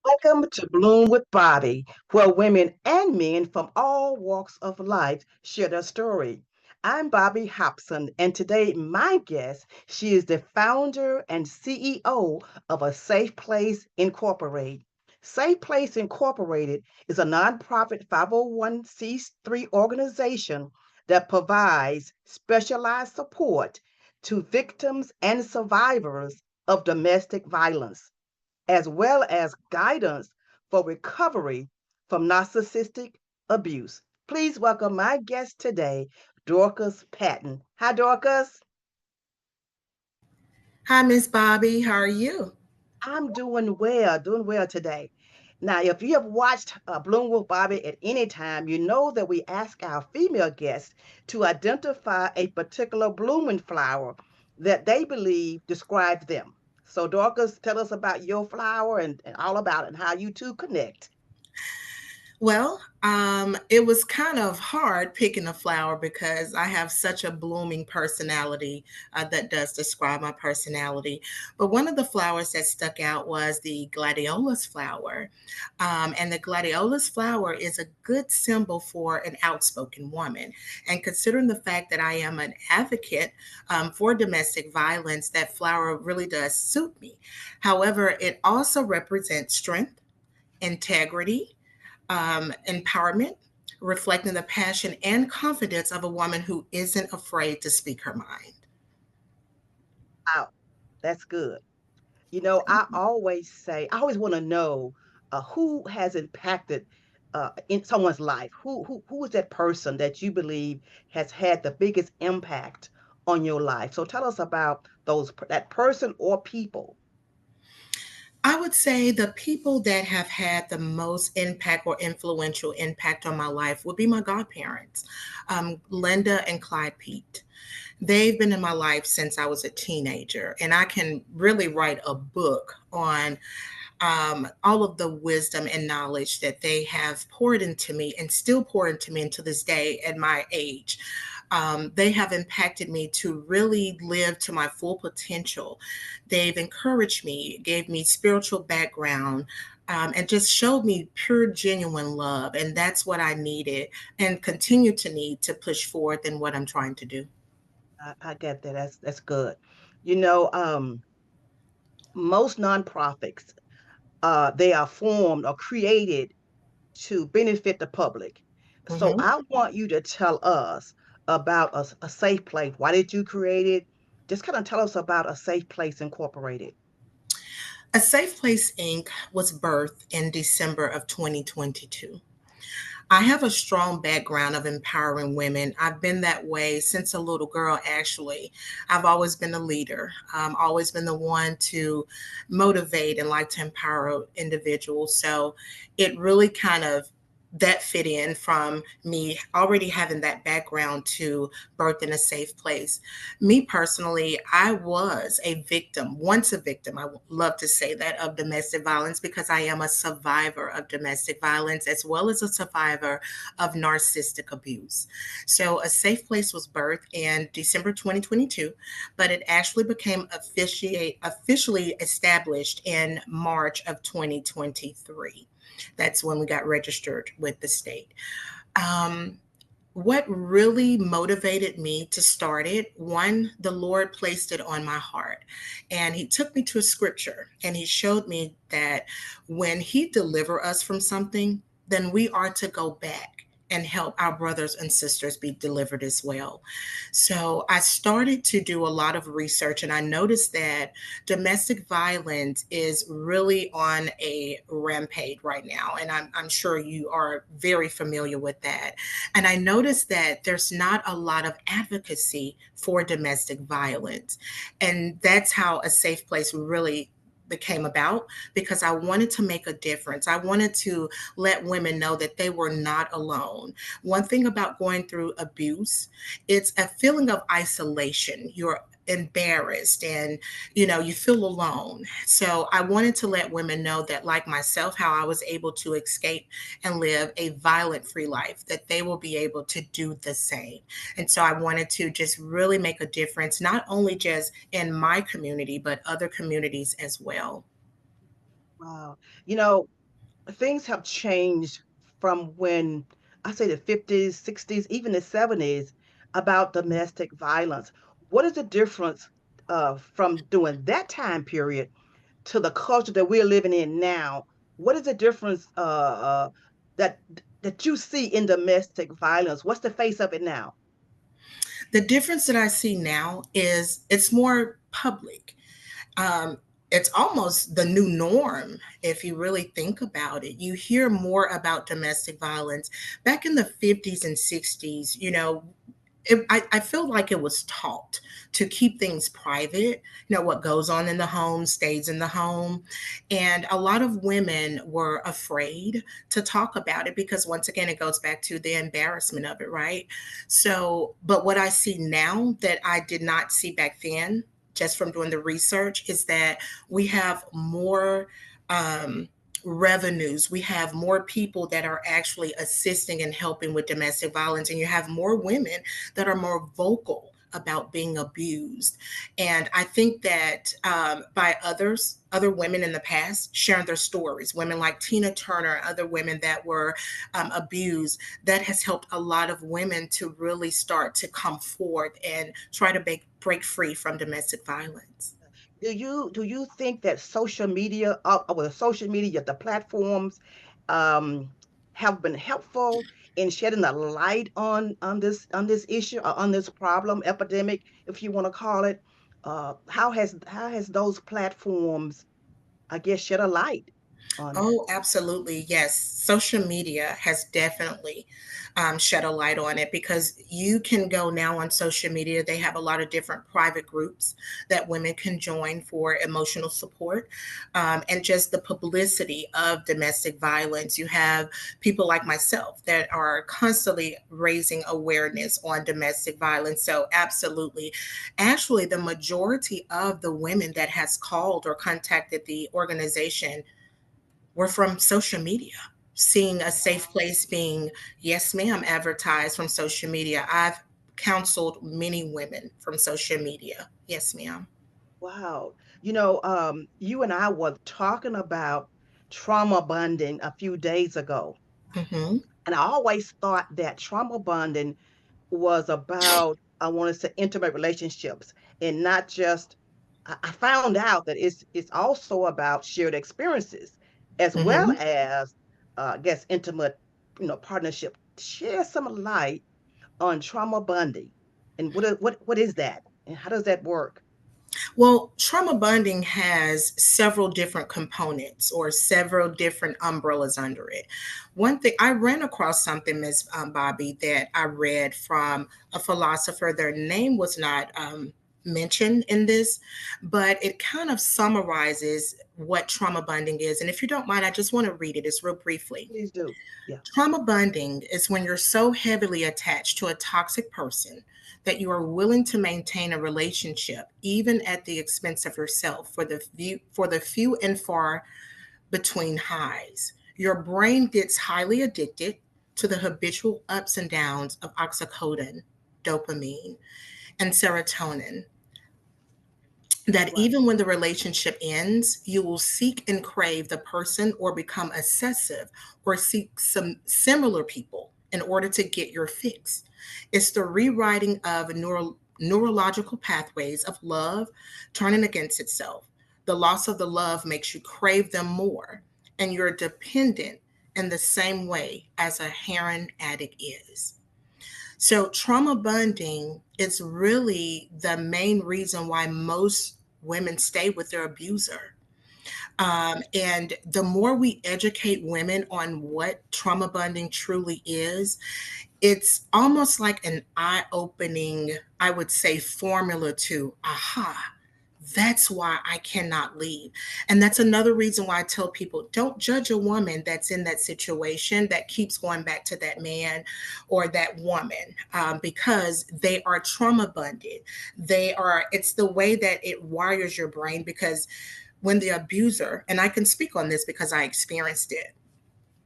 Welcome to Bloom with Bobby, where women and men from all walks of life share their story. I'm Bobby Hobson, and today my guest, she is the founder and CEO of A Safe Place Incorporated. Safe Place Incorporated is a nonprofit 501c3 organization that provides specialized support to victims and survivors of domestic violence as well as guidance for recovery from narcissistic abuse. Please welcome my guest today, Dorcas Patton. Hi, Dorcas. Hi, Miss Bobby. How are you? I'm doing well today. Now, if you have watched Bloom with Bobby at any time, you know that we ask our female guests to identify a particular blooming flower that they believe describes them. So, Dorcas, tell us about your flower and all about it and how you two connect. It was kind of hard picking a flower because I have such a blooming personality that does describe my personality. But one of the flowers that stuck out was the gladiolus flower. And the gladiolus flower is a good symbol for an outspoken woman. And considering the fact that I am an advocate for domestic violence, that flower really does suit me. However, it also represents strength, integrity, empowerment, reflecting the passion and confidence of a woman who isn't afraid to speak her mind. Wow, that's good. I always want to know who has impacted in someone's life. Who is that person that you believe has had the biggest impact on your life? So tell us about that person or people. I would say the people that have had the most impact or influential impact on my life would be my godparents, Linda and Clyde Pete. They've been in my life since I was a teenager, and I can really write a book on all of the wisdom and knowledge that they have poured into me and still pour into me into this day at my age. They have impacted me to really live to my full potential. They've encouraged me, gave me spiritual background, and just showed me pure, genuine love. And that's what I needed and continue to need to push forward in what I'm trying to do. I get that. That's good. You know, most nonprofits they are formed or created to benefit the public. So Mhm. I want you to tell us about a safe place. Why did you create it? Just kind of tell us about a safe place incorporated. A Safe Place Inc. was birthed in December of 2022. I have a strong background of empowering women. I've been that way since a little girl, actually. I've always been a leader, always been the one to motivate and like to empower individuals. So it really kind of that fit in from me already having that background to birth in a safe place. Me personally, I was a victim, once a victim. I love to say that of domestic violence because I am a survivor of domestic violence as well as a survivor of narcissistic abuse. So, A Safe Place was birthed in December 2022, but it actually became officially established in March of 2023. That's when we got registered with the state. Um, what really motivated me to start it, one, the Lord placed it on my heart, and He took me to a scripture and He showed me that when He deliver us from something, then we are to go back and help our brothers and sisters be delivered as well. So I started to do a lot of research, and I noticed that domestic violence is really on a rampage right now, and I'm sure you are very familiar with that. And I noticed that there's not a lot of advocacy for domestic violence. And that's how A Safe Place really became about because I wanted to make a difference. I wanted to let women know that they were not alone. One thing about going through abuse, it's a feeling of isolation. You're embarrassed and you feel alone. So I wanted to let women know that, like myself, how I was able to escape and live a violent free life, that they will be able to do the same. And so I wanted to just really make a difference, not only just in my community, but other communities as well. Wow. You know, things have changed from when I say the 50s, 60s, even the 70s about domestic violence. What is the difference from during that time period to the culture that we're living in now? What is the difference that that you see in domestic violence? What's the face of it now? The difference that I see now is it's more public. Um, it's almost the new norm if you really think about it. You hear more about domestic violence. Back in the 50s and 60s, I feel like it was taught to keep things private. What goes on in the home stays in the home. And a lot of women were afraid to talk about it because, once again, it goes back to the embarrassment of it, right? So, but what I see now that I did not see back then, just from doing the research, is that we have more. Revenues. We have more people that are actually assisting and helping with domestic violence, and you have more women that are more vocal about being abused. And I think that by other women in the past sharing their stories, women like Tina Turner, other women that were abused, that has helped a lot of women to really start to come forth and try to break free from domestic violence. Do you think that social media, well, social media, the platforms, um, have been helpful in shedding a light on this issue or on this problem, epidemic, if you want to call it? How has those platforms, I guess, shed a light on that? Oh, absolutely. Yes. Social media has definitely shed a light on it because you can go now on social media. They have a lot of different private groups that women can join for emotional support, and just the publicity of domestic violence. You have people like myself that are constantly raising awareness on domestic violence. So, absolutely. Actually, the majority of the women that has called or contacted the organization were from social media. Seeing a safe place being, yes, ma'am, advertised from social media. I've counseled many women from social media. Yes, ma'am. Wow. You and I were talking about trauma bonding a few days ago, Mm-hmm. and I always thought that trauma bonding was about, I want to say, intimate relationships, and not just. I found out that it's also about shared experiences as well Mm-hmm. as, I guess, intimate, partnership. Share some light on trauma bonding, and what is that, and how does that work? Well, trauma bonding has several different components or several different umbrellas under it. One thing I ran across something, Miss Bobby, that I read from a philosopher. Their name was not mentioned in this, but it kind of summarizes what trauma bonding is. And if you don't mind, I just want to read it. It's real briefly. Please do. Yeah. Trauma bonding is when you're so heavily attached to a toxic person that you are willing to maintain a relationship even at the expense of yourself for the few and far between highs. Your brain gets highly addicted to the habitual ups and downs of oxycodone, dopamine, and serotonin, that Right. even when the relationship ends, you will seek and crave the person or become obsessive or seek some similar people in order to get your fix. It's the rewriting of neurological pathways of love turning against itself. The loss of the love makes you crave them more, and you're dependent in the same way as a heroin addict is. So, trauma bonding is really the main reason why most women stay with their abuser. And the more we educate women on what trauma bonding truly is, it's almost like an eye opening, I would say, formula to aha. That's why I cannot leave. And that's another reason why I tell people don't judge a woman that's in that situation that keeps going back to that man or that woman, because they are trauma bonded. It's the way that it wires your brain because when the abuser, and I can speak on this because I experienced it,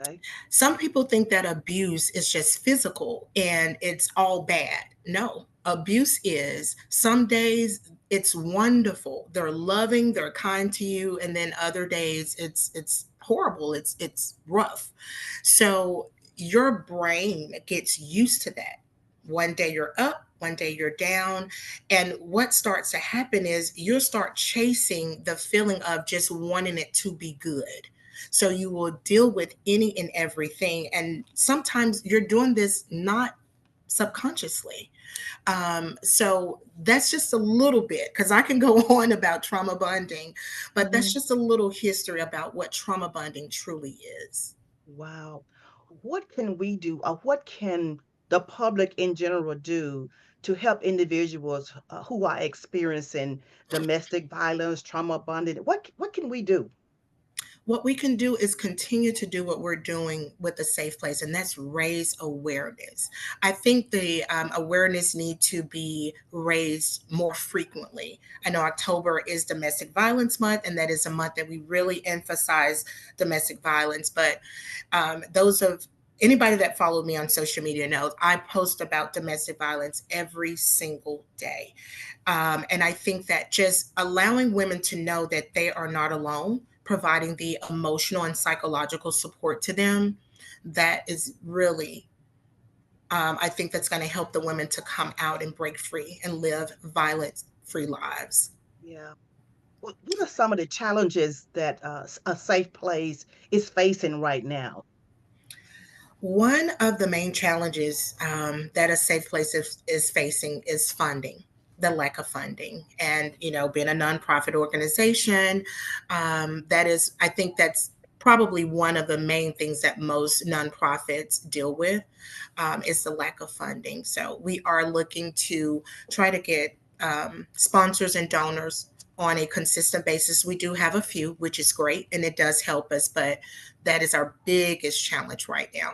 Okay. some people think that abuse is just physical and it's all bad. No, abuse is some days it's wonderful. They're loving, they're kind to you, and then other days it's horrible. It's rough. So your brain gets used to that. One day you're up, one day you're down. And what starts to happen is you'll start chasing the feeling of just wanting it to be good. So you will deal with any and everything. And sometimes you're doing this not subconsciously. So that's just a little bit, because I can go on about trauma bonding, but that's Mhm. just a little history about what trauma bonding truly is. Wow. What can we do, or what can the public in general do to help individuals who are experiencing domestic violence, trauma bonding? What can we do? What we can do is continue to do what we're doing with a safe place, and that's raise awareness. I think the awareness need to be raised more frequently. I know October is Domestic Violence Month, and that is a month that we really emphasize domestic violence. But those of anybody that followed me on social media knows I post about domestic violence every single day. And I think that just allowing women to know that they are not alone, providing the emotional and psychological support to them, that is really, I think that's going to help the women to come out and break free and live violence free lives. Yeah. What are some of the challenges that a safe place is facing right now? One of the main challenges that a safe place is facing is funding, the lack of funding. And, you know, being a nonprofit organization, that is, I think that's probably one of the main things that most nonprofits deal with, is the lack of funding. So we are looking to try to get sponsors and donors on a consistent basis. We do have a few, which is great, and it does help us, but that is our biggest challenge right now.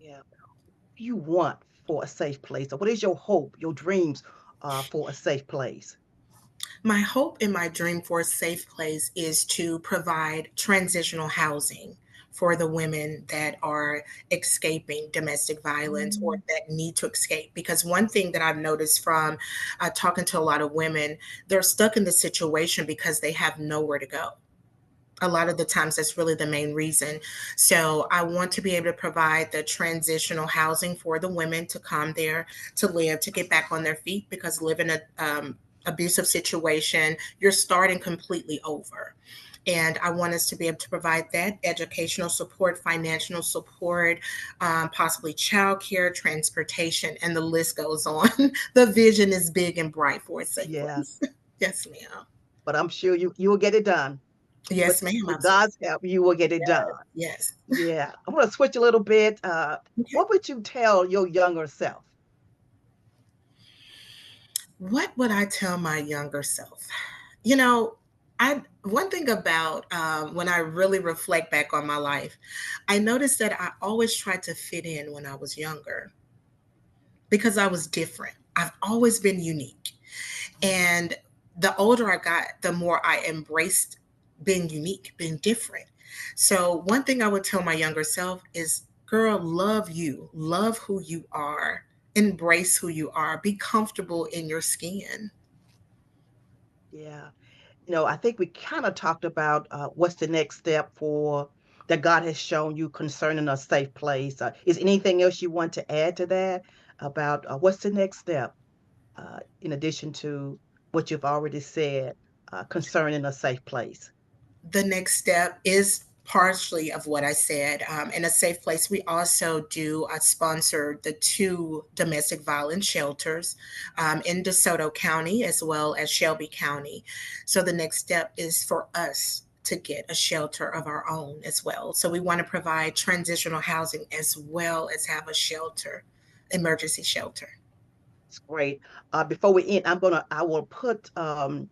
Yeah. What do you want for a safe place? Or what is your hope, your dreams for a safe place? My hope and my dream for a safe place is to provide transitional housing for the women that are escaping domestic violence or Mm, that need to escape. Because one thing that I've noticed from talking to a lot of women, they're stuck in the situation because they have nowhere to go. A lot of the times, that's really the main reason. So, I want to be able to provide the transitional housing for the women to come there, to live, to get back on their feet, because living a abusive situation, you're starting completely over. And I want us to be able to provide that educational support, financial support, possibly childcare, transportation, and the list goes on. The vision is big and bright for a safe yes, place. Yes, ma'am. but I'm sure you will get it done. Yes, ma'am. With Absolutely. God's help, you will get it done. Yes. Yeah. I want to switch a little bit. Okay. What would you tell your younger self? What would I tell my younger self? You know, I one thing about when I really reflect back on my life, I noticed that I always tried to fit in when I was younger because I was different. I've always been unique. And the older I got, the more I embraced being unique, being different. So, one thing I would tell my younger self is, girl, love you, love who you are, embrace who you are, be comfortable in your skin. Yeah. I think we kind of talked about what's the next step for that God has shown you concerning a safe place. Is anything else you want to add to that about what's the next step in addition to what you've already said concerning a safe place? The next step is partially of what I said. In a safe place, we also do sponsor the two domestic violence shelters in DeSoto County as well as Shelby County. So the next step is for us to get a shelter of our own as well. So we want to provide transitional housing as well as have a shelter, emergency shelter. It's great. Before we end, I will put all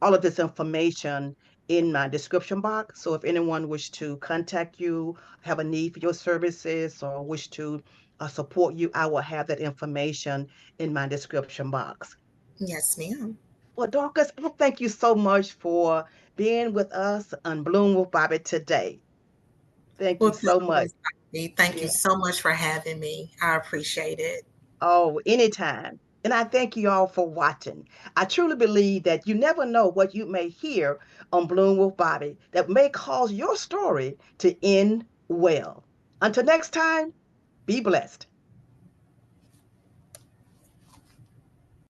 of this information in my description box. So if anyone wish to contact you, have a need for your services, or wish to support you, I will have that information in my description box. Yes, ma'am. Well, Dorcas, I thank you so much for being with us on Bloom with Bobby today. Thank you Well, so pleasure much. is mine. Thank you Yeah. so much for having me. I appreciate it. Oh, anytime. And I thank you all for watching. I truly believe that you never know what you may hear on Bloom with Bobby that may cause your story to end well. Until next time, be blessed.